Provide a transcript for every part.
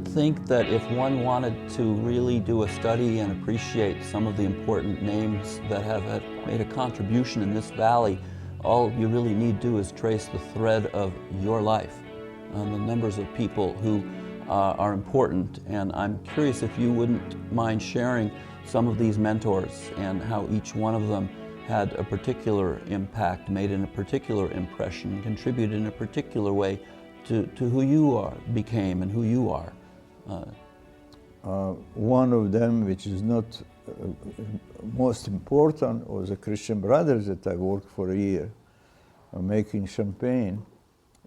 think that if one wanted to really do a study and appreciate some of the important names that have made a contribution in this valley, all you really need to do is trace the thread of your life and the numbers of people who are important. And I'm curious if you wouldn't mind sharing some of these mentors and how each one of them had a particular impact, made in a particular impression, contributed in a particular way to who you became and who you are. One of them, which is not most important, was the Christian Brothers that I worked for a year, making champagne,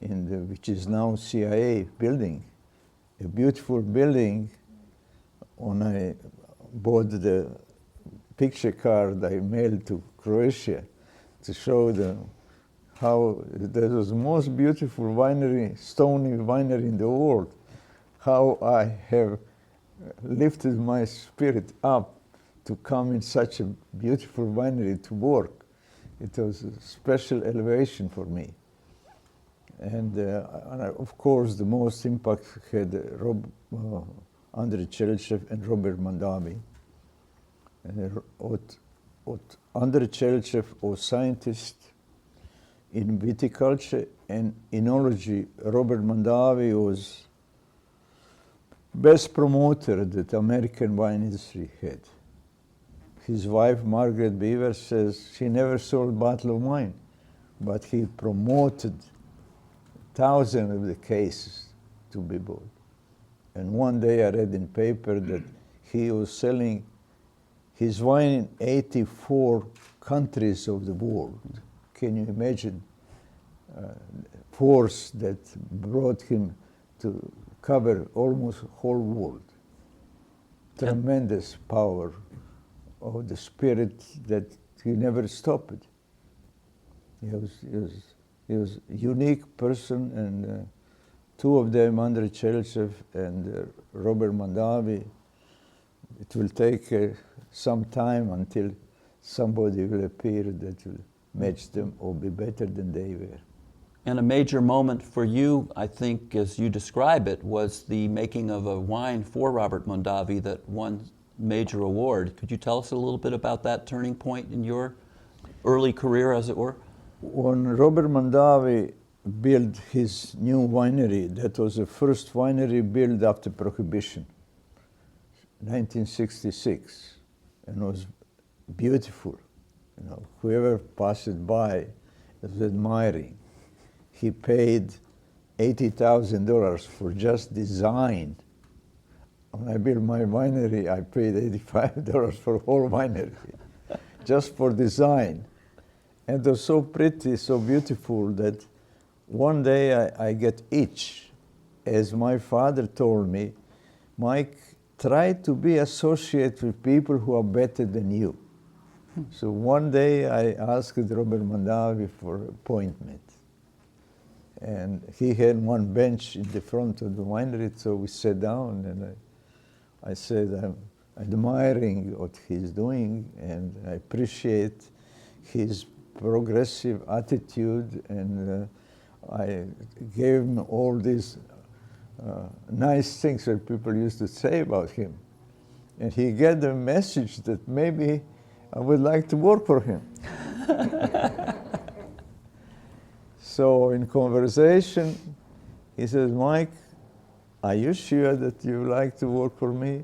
which is now CIA building, a beautiful building. When I bought the picture card I mailed to Croatia to show them how that was the most beautiful winery, stony winery in the world, how I have lifted my spirit up to come in such a beautiful winery to work. It was a special elevation for me. And of course, the most impact had Andrei Chelychev and Robert Mondavi. And Andrei Chelychev was scientist in viticulture and enology. Robert Mondavi was best promoter that American wine industry had. His wife, Margaret Beaver, says she never sold a bottle of wine, but he promoted thousands of the cases to be bought. And one day I read in paper that he was selling his wine in 84 countries of the world. Can you imagine force that brought him to cover almost whole world? Tremendous power of the spirit that he never stopped. He was a unique person, and two of them, Andrei Chelychev and Robert Mondavi, it will take some time until somebody will appear that will match them or be better than they were. And a major moment for you, I think, as you describe it, was the making of a wine for Robert Mondavi that won major award. Could you tell us a little bit about that turning point in your early career, as it were? When Robert Mondavi built his new winery, that was the first winery built after Prohibition, 1966, and it was beautiful. You know, whoever passed it by was admiring. He paid $80,000 for just design. When I built my winery, I paid $85 for whole winery, just for design. And it was so pretty, so beautiful that one day I get itch. As my father told me, Mike, try to be associated with people who are better than you. So one day I asked Robert Mondavi for an appointment. And he had one bench in the front of the winery, so we sat down, and I said, I'm admiring what he's doing, and I appreciate his progressive attitude, and I gave him all these nice things that people used to say about him. And he got the message that maybe I would like to work for him. So in conversation, he says, Mike, are you sure that you like to work for me?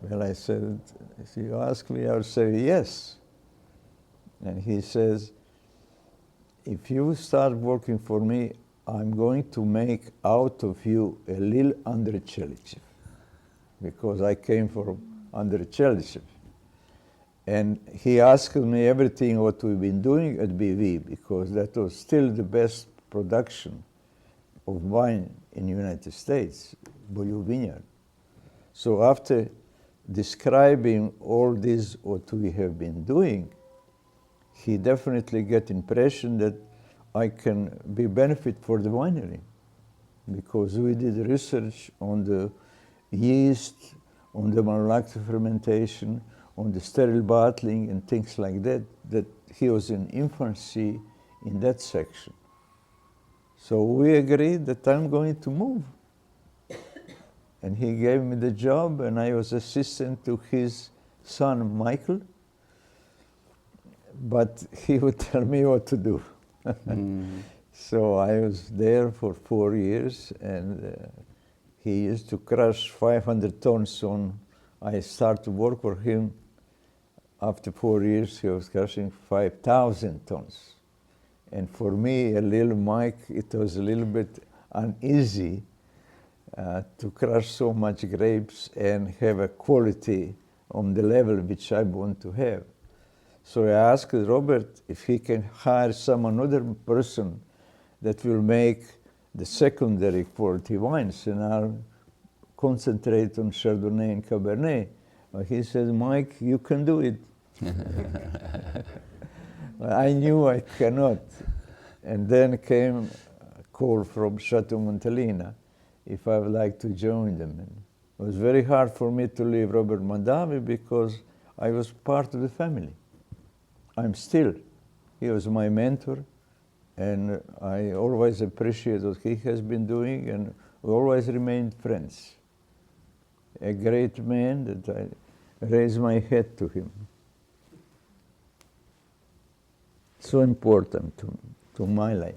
Well, I said, if you ask me, I would say yes. And he says, if you start working for me, I'm going to make out of you a little Andrei Chelychev, because I came from Andrei Chelychev. And he asked me everything what we've been doing at BV, because that was still the best production of wine in the United States, Beaulieu Vineyard. So after describing all this what we have been doing, he definitely get impression that I can be benefit for the winery, because we did research on the yeast, on the malolactic fermentation, on the sterile bottling and things like that, that he was in infancy in that section. So we agreed that I'm going to move. And he gave me the job, and I was assistant to his son, Michael. But he would tell me what to do. So I was there for 4 years, and he used to crush 500 tons on. I started to work for him. After 4 years, he was crushing 5,000 tons. And for me, a little Mike, it was a little bit uneasy to crush so much grapes and have a quality on the level which I want to have. So I asked Robert if he can hire some another person that will make the secondary quality wines, and I'll concentrate on Chardonnay and Cabernet. But he said, Mike, you can do it. I knew I cannot. And then came a call from Chateau Montelena if I would like to join them. And it was very hard for me to leave Robert Mondavi because I was part of the family. I'm still. He was my mentor, and I always appreciate what he has been doing, and we always remained friends. A great man that I raise my hat to him. So important to my life.